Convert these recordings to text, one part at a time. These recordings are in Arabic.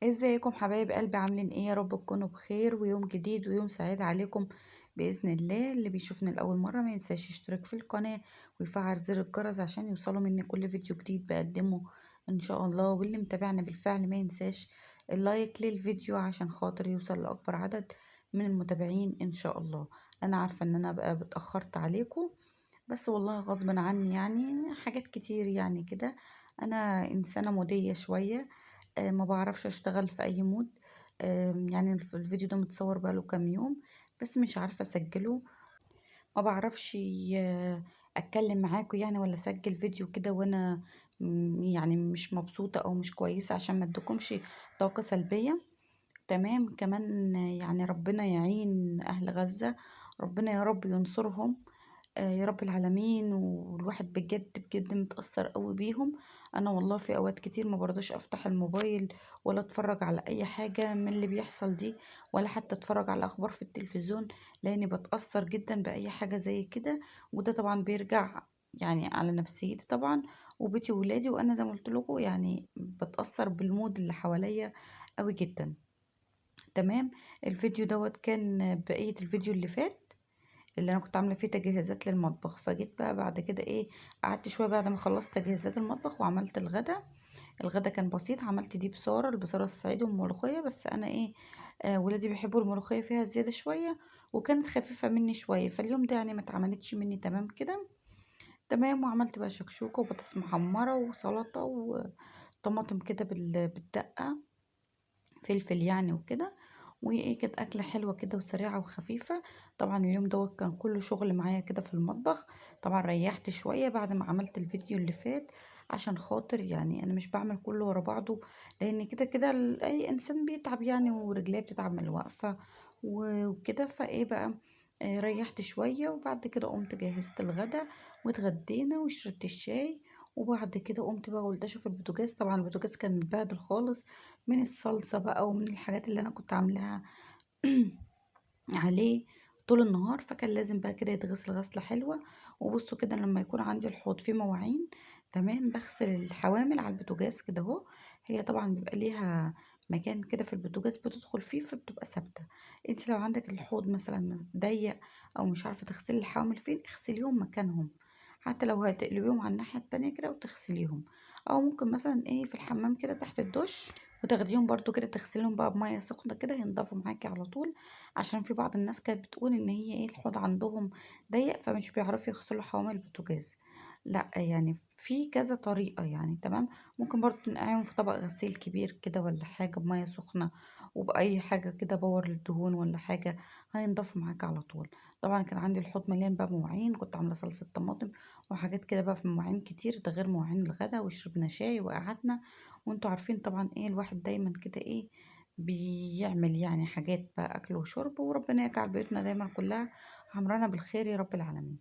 ازيكم حبايب قلبي؟ عاملين ايه؟ يا رب تكونوا بخير ويوم جديد ويوم سعيد عليكم بإذن الله. اللي بيشوفني لأول مرة ما ينساش يشترك في القناة ويفعل زر الجرس عشان يوصلوا مني كل فيديو جديد بقدمه ان شاء الله. واللي متابعنا بالفعل ما ينساش اللايك للفيديو عشان خاطر يوصل لأكبر عدد من المتابعين ان شاء الله. انا عارفة ان انا بقى بتأخرت عليكم، بس والله غصب عني، يعني حاجات كتير يعني كده. انا انسانة مودية شوية، ما بعرفش اشتغل في اي مود. يعني الفيديو ده متصور بقاله كام يوم بس مش عارفة اسجله. ما بعرفش اتكلم معاكم يعني ولا اسجل فيديو كده وانا يعني مش مبسوطة او مش كويسة عشان ما ادكمش طاقة سلبية. تمام. كمان يعني ربنا يعين اهل غزة، ربنا يا رب ينصرهم، يا رب العالمين. والواحد بجد بجد متأثر قوي بيهم. انا والله في اوقات كتير ما برضاش افتح الموبايل ولا اتفرج على اي حاجة من اللي بيحصل دي، ولا حتى اتفرج على اخبار في التلفزيون، لاني بتأثر جدا باي حاجة زي كده. وده طبعا بيرجع يعني على نفسيتي طبعا وبيتي وولادي، وانا زي ما قلت لكم يعني بتأثر بالمود اللي حواليا قوي جدا. تمام. الفيديو دوت كان بقية الفيديو اللي فات اللي انا كنت عامله فيه تجهيزات للمطبخ. فجيت بقى بعد كده ايه، قعدت شويه بعد ما خلصت تجهيزات المطبخ وعملت الغدا. الغدا كان بسيط، عملت دي بصاره، البصاره الصعيدي والملوخيه. بس انا ايه، ولادي بيحبوا الملوخيه فيها زياده شويه وكانت خفيفه مني شويه، فاليوم ده يعني ما اتعملتش مني تمام كده. تمام. وعملت بقى شكشوكه وبطاطس محمره وسلطه وطماطم كده بالدقه، فلفل يعني وكده. وايه، كانت اكله حلوه كده وسريعه وخفيفه. طبعا اليوم دوت كان كله شغل معايا كده في المطبخ. طبعا ريحت شويه بعد ما عملت الفيديو اللي فات عشان خاطر يعني انا مش بعمل كله ورا بعضه، لان كده كده اي انسان بيتعب يعني ورجليه بتتعب من الوقفه وكده. فايه بقى، ريحت شويه وبعد كده قمت جهزت الغدا واتغدينا وشربت الشاي. وبعد كده قمت بقى قلت اشوف البوتاجاز. طبعا البوتاجاز كان متبهدل خالص من الصلصة بقى ومن الحاجات اللي أنا كنت عاملاها عليه طول النهار. فكان لازم بقى كده يتغسل غسلة حلوة. وبصوا كده لما يكون عندي الحوض فيه مواعين، تمام، بغسل الحوامل على البوتاجاز كده اهو. هي طبعا بيبقى ليها مكان كده في البوتاجاز بتدخل فيه فبتبقى ثابتة. انت لو عندك الحوض مثلا ضيق او مش عارفة تغسلي الحوامل فين، اغسليهم مكانهم، حتى لو هتقلبيهم على الناحية التانية كده وتغسليهم. او ممكن مثلا ايه في الحمام كده تحت الدش وتاخديهم برضو كده تغسليهم بقى بمية سخنة كده ينضفوا معاكي على طول. عشان في بعض الناس كانت بتقول ان هي ايه الحوض عندهم ضيق فمش بيعرفوا يغسلوا حوامل البوتاجاز. لا يعني في كذا طريقة يعني. تمام. ممكن برضو تنقعيهم في طبق غسيل كبير كده ولا حاجة بمية سخنة وبأي حاجة كده باور للدهون ولا حاجة، هينضفوا معاك على طول. طبعا كان عندي الحوض مليان بقى مواعين، كنت عاملة صلصة طماطم وحاجات كده بقى في مواعين كتير، ده غير مواعين الغدا. وشربنا شاي وقعدنا. وانتوا عارفين طبعا ايه الواحد دايما كده ايه بيعمل يعني حاجات بقى أكل وشرب. وربنا يجعل بيوتنا دايما كلها عمرنا بالخير يا رب العالمين.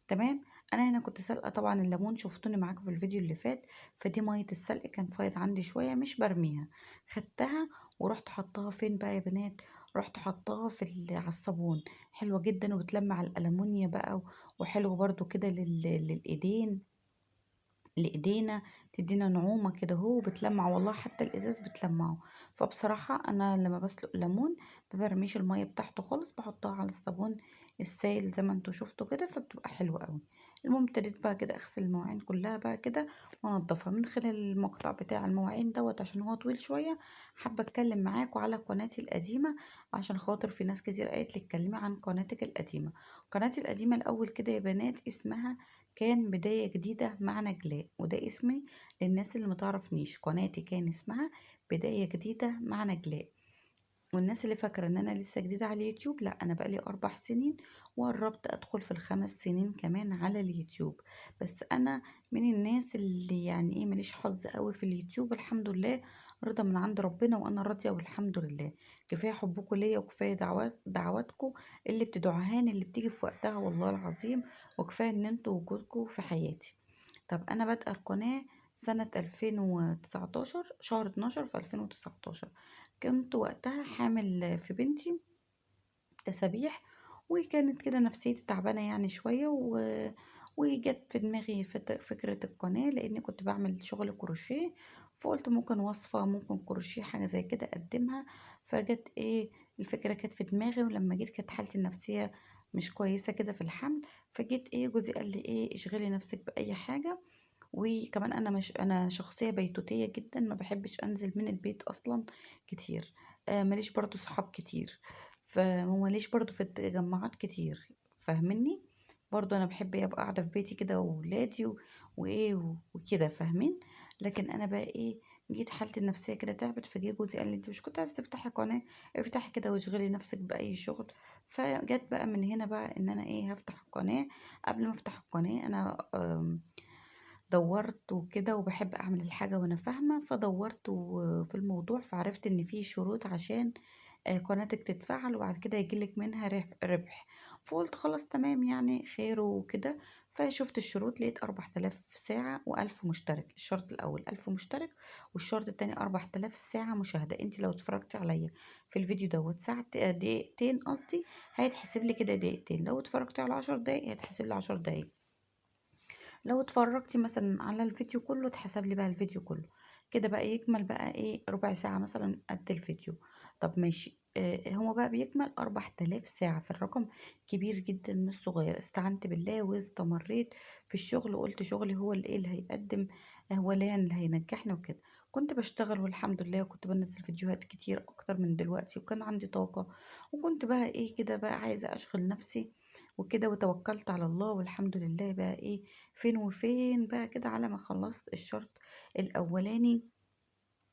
تمام. أنا هنا كنت سلقة طبعا الليمون، شفتوني معاكم في الفيديو اللي فات. فدي مية السلق كان فايض عندي شوية مش برميها، خدتها ورحت حطاها فين بقى يا بنات؟ رحت حطاها على الصابون. حلوة جدا وبتلمع على الألمونيا بقى، وحلوة برضو كده للإيدين، لإيدينا، تدينا نعومة كده اهو وبتلمع والله حتى الإزاز بتلمعه. فبصراحة أنا لما بسلق الليمون ما برميش المية بتاعته خالص، بحطها على الصابون السائل زي ما انتوا شفتوا كده فبتبقى حلوة قوي. المهم ابتديت بقى كده أغسل المواعين كلها بقى كده وأنضفها من خلال المقطع بتاع المواعين دوت عشان هو طويل شوية. حابة أتكلم معاكم على قناتي القديمة عشان خاطر في ناس كتير قالت لي اتكلمي عن قناتك القديمة. قناتي القديمة الأول كده يا بنات اسمها كان بداية جديدة مع نجلاء، وده اسمي للناس اللي متعرفنيش. قناتي كان اسمها بداية جديدة مع نجلاء. والناس اللي فاكرة ان انا لسه جديدة على اليوتيوب، لا انا بقالي 4 سنين وقربت ادخل في ال5 سنين كمان على اليوتيوب. بس انا من الناس اللي يعني ايه ماليش حظ قوي في اليوتيوب، الحمد لله، رضا من عند ربنا وانا راضية والحمد لله. كفاية حبكم ليا وكفاية دعواتكم اللي بتدعوهاني اللي بتيجي في وقتها والله العظيم. وكفاية ان انتوا وجودكم في حياتي. طب انا بادئه القناه سنه 2019 شهر 12 في 2019. كنت وقتها حامل في بنتي تسابيح، وكانت كده نفسيتي تعبانه يعني شويه وجت في دماغي فكرة القناة لأني كنت بعمل شغل كروشيه فقلت ممكن وصفة، ممكن كروشيه، حاجة زي كده اقدمها. فجت ايه الفكرة كانت في دماغي، ولما جيت كانت حالتي النفسية مش كويسة كده في الحمل. فجيت ايه جوزي قال لي ايه اشغلي نفسك بأي حاجة. وكمان انا مش انا شخصيه بيتوتيه جدا، ما بحبش انزل من البيت اصلا كتير. ماليش برضو صحاب كتير، فماليش برضو في التجمعات كتير، فاهمني؟ برضو انا بحب ابقى قاعده في بيتي كده وولادي وايه وكده، فاهمين؟ لكن انا بقى ايه جيت حالتي النفسيه كده تعبت، فجه جوزي قال لي انت مش كنت عايزه تفتحي قناه؟ افتحي كده واشغلي نفسك باي شغل. فجت بقى من هنا بقى ان انا ايه هفتح القناه. قبل ما افتح القناه انا دورت وكده، وبحب اعمل الحاجة وانا فاهمة، فدورت في الموضوع، فعرفت ان في شروط عشان قناتك تتفعل وبعد كده يجيلك منها ربح. فقلت خلاص تمام يعني خير وكده. فشفت الشروط لقيت 4000 ساعة و1000 مشترك. الشرط الأول 1000 مشترك، والشرط التاني 4000 ساعة مشاهدة. انت لو اتفرجتي عليا في الفيديو دوت ساعة دقيقتين قصدي، هيتحسب لي كده دقيقتين. لو اتفرجتي على 10 دقايق هيتحسب لي 10 دقايق. لو اتفرجتي مثلا على الفيديو كله اتحسب لي بقى الفيديو كله. كده بقى يكمل بقى ايه ربع ساعة مثلا قد الفيديو. طب ماشي، هو بقى بيكمل 4000 ساعة. في الرقم كبير جدا مش صغير. استعنت بالله واستمريت في الشغل، وقلت شغلي هو اللي ايه اللي هيقدم، هو اللي يعني اللي هينجحنا وكده. كنت بشتغل والحمد لله، وكنت بنزل فيديوهات كتير اكتر من دلوقتي، وكان عندي طاقة. وكنت بقى ايه كده بقى عايزة اشغل نفسي وكده، وتوكلت على الله والحمد لله بقى ايه فين وفين بقى كده على ما خلصت الشرط الأولاني،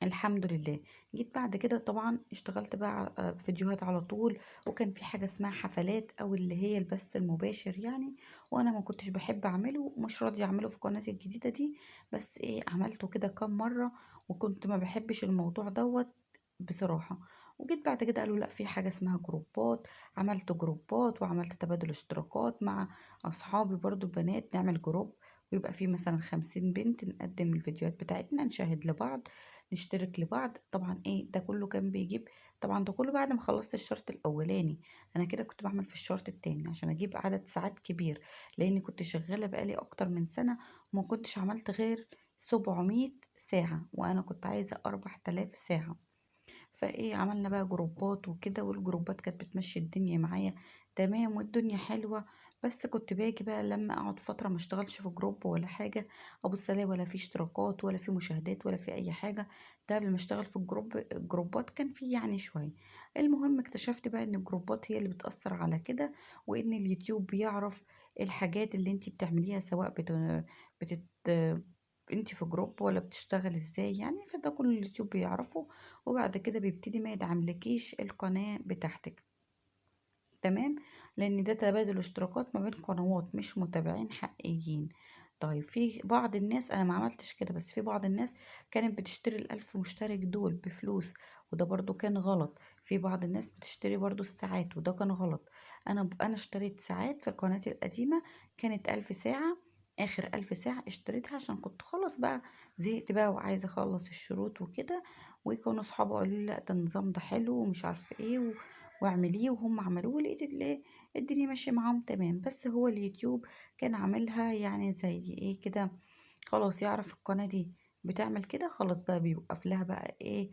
الحمد لله. جيت بعد كده طبعا اشتغلت بقى فيديوهات على طول. وكان في حاجة اسمها حفلات او اللي هي البث المباشر يعني، وانا ما كنتش بحب اعمله، مش راضية اعمله في قناتي الجديدة دي. بس ايه عملته كده كام مرة، وكنت ما بحبش الموضوع دوت بصراحة. وجيت بعد كده قالوا لا في حاجة اسمها جروبات. عملت جروبات وعملت تبادل اشتراكات مع اصحابي برضو البنات، نعمل جروب ويبقى فيه مثلا 50 بنت، نقدم الفيديوهات بتاعتنا، نشاهد لبعض، نشترك لبعض. طبعا ايه ده كله كان بيجيب، طبعا ده كله بعد ما خلصت الشرط الاولاني. انا كده كنت بعمل في الشرط التاني عشان اجيب عدد ساعات كبير، لاني كنت شغالة بقالي اكتر من سنة وما كنتش عملت غير 700 ساعة، وانا كنت عايزة 4000 ساعة. فايه عملنا بقى جروبات وكده، والجروبات كانت بتمشي الدنيا معايا تمام والدنيا حلوة. بس كنت باجي بقى لما اقعد فترة ما اشتغلش في جروب ولا حاجة، ابص الاقي ولا في اشتراكات ولا في مشاهدات ولا في اي حاجة. ده قبل ما اشتغل في الجروبات كان في يعني شوية. المهم اكتشفت بقى ان الجروبات هي اللي بتأثر على كده، وان اليوتيوب بيعرف الحاجات اللي انتي بتعمليها، سواء بتت انتي في جروب ولا بتشتغل ازاي يعني. فده كل اليوتيوب بيعرفه، وبعد كده بيبتدي ما يدعملكيش القناة بتاعتك. تمام، لان ده تبادل اشتراكات ما بين قنوات مش متابعين حقيقيين. طيب في بعض الناس، انا ما عملتش كده، بس في بعض الناس كانت بتشتري ال1000 مشترك دول بفلوس، وده برضو كان غلط. في بعض الناس بتشتري برضو الساعات، وده كان غلط. انا اشتريت ساعات في القناة القديمة، كانت 1000 ساعة. اخر 1000 ساعة اشتريتها عشان كنت خلاص بقى زهقت بقى وعايزة اخلص الشروط وكده. وكانوا صحابي قالوا لي لا ده النظام ده حلو ومش عارفة ايه واعمليه، وهم عملوه، لقيت الدنيا ماشية معاهم تمام. بس هو اليوتيوب كان عاملها يعني زي ايه كده، خلاص يعرف القناة دي بتعمل كده، خلاص بقى بيوقف لها بقى ايه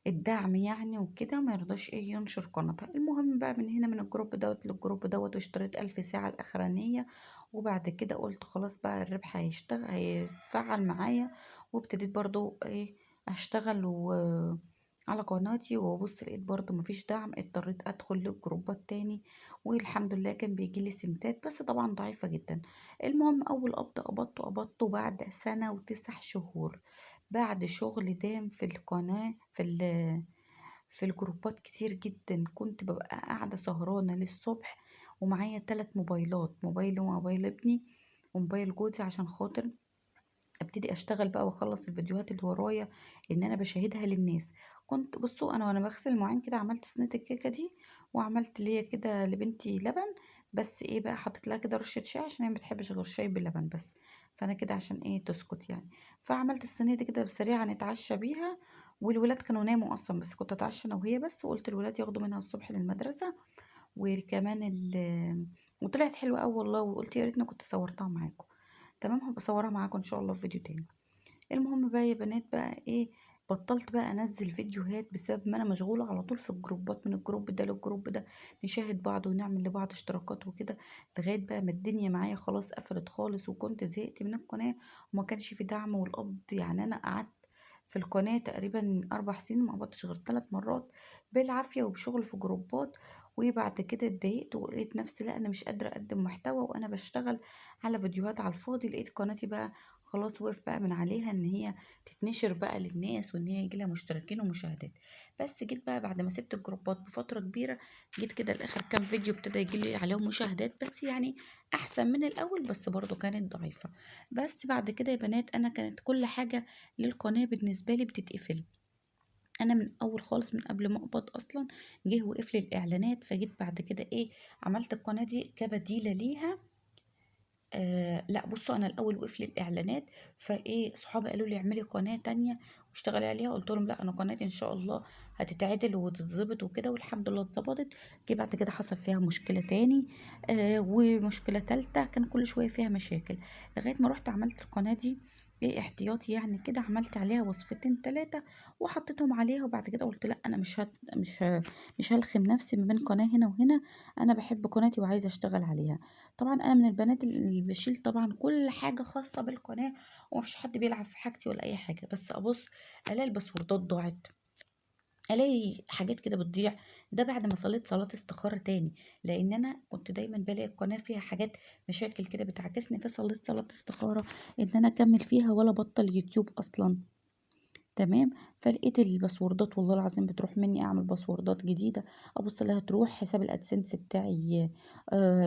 الدعم يعني وكده، ما يرضاش ايه ينشر قناتها. المهم بقى من هنا من الجروب دوت للجروب دوت، واشتريت 1000 ساعة الأخرانية. وبعد كده قلت خلاص بقى الربح هيشتغل هيتفعل معايا. وابتديت برضو ايه اشتغل على قناتي، وابص لقيت برضو مفيش دعم، اضطريت ادخل للجروبات تاني. والحمد لله كان بيجيلي سنتات بس طبعا ضعيفة جدا. المهم اول قبضته بعد سنة و9 شهور، بعد شغل دام في القناة في الجروبات كتير جدا. كنت ببقى قاعدة سهرانة للصبح، ومعايا 3 موبايلات، موبايل وموبايل ابني وموبايل جوزي، عشان خاطر ابتدي اشتغل بقى واخلص الفيديوهات اللي ورايا ان انا بشاهدها للناس. كنت بصوا انا وانا بغسل المواعين كده عملت صينيه الكيكه دي، وعملت ليا كده لبنتي لبن. بس ايه بقى حطيت لها كده رشه شاي عشان هي ما بتحبش غير شاي باللبن بس، فانا كده عشان ايه تسكت يعني. فعملت الصينيه دي كده سريعه نتعشى بيها. والولاد كانوا ناموا اصلا، بس كنت اتعشى انا وهي بس، وقلت الولاد ياخدوا منها الصبح للمدرسه. وكمان وطلعت حلوه قوي والله، وقلت يا ريتني كنت صورتها معاكم. تمام، هبقى اصورها معاكم ان شاء الله في فيديو تاني. المهم بقى يا بنات بقى ايه، بطلت بقى انزل فيديوهات بسبب ما انا مشغولة على طول في الجروبات، من الجروب ده للجروب ده، نشاهد بعض ونعمل لبعض اشتراكات وكده، لغاية بقى ما الدنيا معايا خلاص قفلت خالص، وكنت زهقت من القناة وما كانش في دعم والقبض. يعني انا قعدت في القناة تقريبا 4 سنين ما قبضتش غير 3 مرات بالعافية وبشغل في جروبات. وبعد كده اتضايقت ولقيت نفسي لا انا مش قادرة اقدم محتوى وانا بشتغل على فيديوهات على الفاضي. لقيت قناتي بقى خلاص وقف بقى من عليها ان هي تتنشر بقى للناس وان هي يجيلها مشتركين ومشاهدات. بس جيت بقى بعد ما سبت الجروبات بفترة كبيرة، جيت كده الاخر كام فيديو ابتدى يجيلي عليهم مشاهدات، بس يعني احسن من الاول، بس برضو كانت ضعيفة. بس بعد كده يا بنات انا كانت كل حاجة للقناة بالنسبة لي بتتقفل. انا من اول خالص من قبل ما اقبض اصلا جه وقف لي الاعلانات. فجيت بعد كده ايه، عملت القناة دي كبديلة ليها. لأ بُصّوا، أنا الأول وقف لي الإعلانات، فإيه صحابي قالوا لي اعملي قناة تانية واشتغلي عليها، قُلت لهم لأ أنا قناتي إن شاء الله هتتعدل وتتضبط وكده، والحمد لله اتضبطت. جه بعد كده حصل فيها مشكلة تاني، ومشكلة تالتة، كان كل شوية فيها مشاكل، لغاية ما رُحت عملت القناة دي إيه احتياطي يعني كده، عملت عليها وصفتين 3 وحطيتهم عليها. وبعد كده قُلت لأ أنا مش هالخم نفسي ما بين قناة هنا وهنا، أنا باحب قناتي وعايزة أشتغل عليها. طبعًا أنا من البنات اللي باشيل طبعًا كل حاجة خاصة بالقناة، وما فيش حد بيلعب في حاجتي ولا أي حاجة، بس أبُص ألاقي الباسوردات ضاعت، ألاقي حاجات كده بتضيع. ده بعد ما صليت صلاة استخارة تاني، لإن أنا كنت دايمًا بالاقي القناة فيها حاجات مشاكل كده بتعاكسني، فصليت صلاة استخارة إن أنا أكمّل فيها ولا أبطّل يوتيوب أصلًا. تمام. فلقيت الباسوردات والله العظيم بتروح مني، اعمل باسوردات جديده ابص الاقيها تروح، حساب الادسنس بتاعي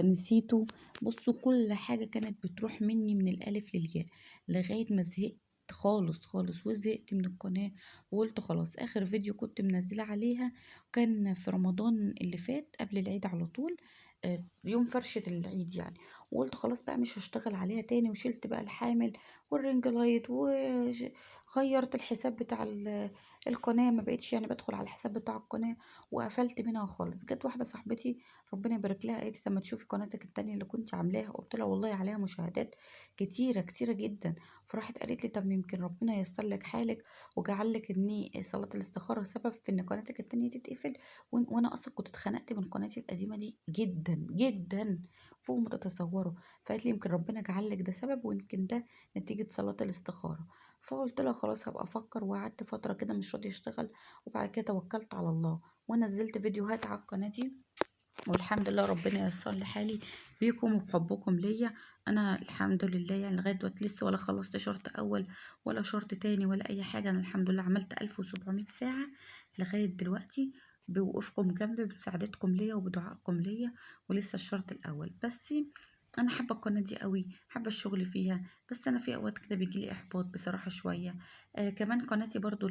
نسيته. بصوا كل حاجه كانت بتروح مني من الالف للياء، لغايه ما زهقت خالص خالص وزهقت من القناه. وقلت خلاص اخر فيديو كنت منزله عليها كان في رمضان اللي فات قبل العيد على طول، يوم فرشة العيد يعني. وقلت خلاص بقى مش هشتغل عليها تاني، وشلت بقى الحامل والرينج لايت، غيّرت الحساب بتاع القناة، ما بقيتش يعني بادخل على الحساب بتاع القناة، وقفلت منها خالص. جات واحدة صاحبتي ربنا يبارك لها قالت لي: "طب ما تشوفي قناتِك التانية اللي كنتِ عاملاها." قُلت لها: "والله عليها مشاهدات كتيرة، كتيرة جدًا." فراحت قالت لي: "طب يمكن ربنا ييسّر لِك حالِك وجعل لِك إن صلاة الاستخارة سبب في إن قناتِك التانية تتقفل." وأنا أصلًا كنت اتخنقت من قناتي القديمة دي جدًا، جدًا فوق ما تتصوّروا. فقالت لي: "يمكن ربنا جعل لِك ده سبب ويمكن ده نتيجة صلاة الاستخارة." فقُلت لها خلاص هابقى أفكّر، وقعدت فترة كده مش راضية أشتغل، وبعد كده توكّلت على الله ونزّلت فيديوهات على القناة دي. والحمد لله ربنا ييسّر لي حالي بيكم وبحُبكم ليّا. أنا الحمد لله يعني لغاية دلوقتي لسه ولا خلّصت شهر أول ولا شهر تاني ولا أي حاجة. أنا الحمد لله عملت 1700 ساعة لغاية دلوقتي بوقوفكم جنبي، بمساعدتكم ليّا وبدعائكم ليّا، ولسه الشرط الأول. بس أنا حابة القناة دي أوي، حابة الشغل فيها، بس أنا في أوقات كده بييجي لي إحباط بصراحة شوية. كمان قناتي برضه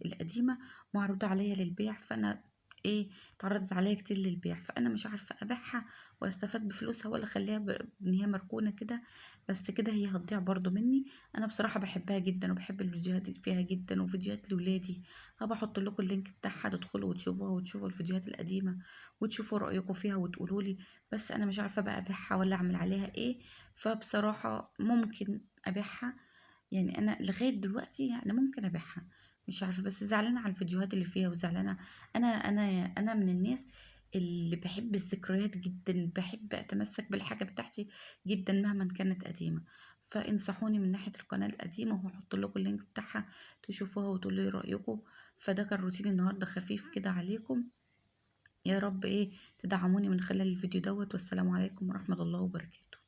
القديمة معروضة عليَّ للبيع، فأنا إيه، اتعرضت عليَّ كتير للبيع، فأنا مش عارفة أبيعها وأستفاد بفلوسها والّا أخلّيها إن هي مركونة كده، بس كده هي هتضيع برضه منّي. أنا بصراحة باحبها جدًا وباحب الفيديوهات اللي فيها جدًا وفيديوهات لولادي. هابقى أحط لكم اللينك بتاعها تدخلوا وتشوفوها وتشوفوا الفيديوهات القديمة وتشوفوا رأيكم فيها وتقولوا لي. بس أنا مش عارفة بقى أبيعها والّا أعمل عليها إيه. فبصراحة ممكن أبيعها، يعني أنا لغاية دلوقتي يعني ممكن أبيعها، مش عارفة، بس زعلانة على الفيديوهات اللي فيها وزعلانة. أنا من الناس اللي باحب الذكريات جدًا، باحب أتمسك بالحاجة بتاعتي جدًا مهمًا كانت قديمة. فانصحوني من ناحية القناة القديمة وهاحط لكم اللينك بتاعها تشوفوها وتقولوا لي رأيكم. فده كان روتيني النهارده خفيف كده عليكم. يا رب إيه تدعموني من خلال الفيديو دوّة، والسلام عليكم ورحمة الله وبركاته.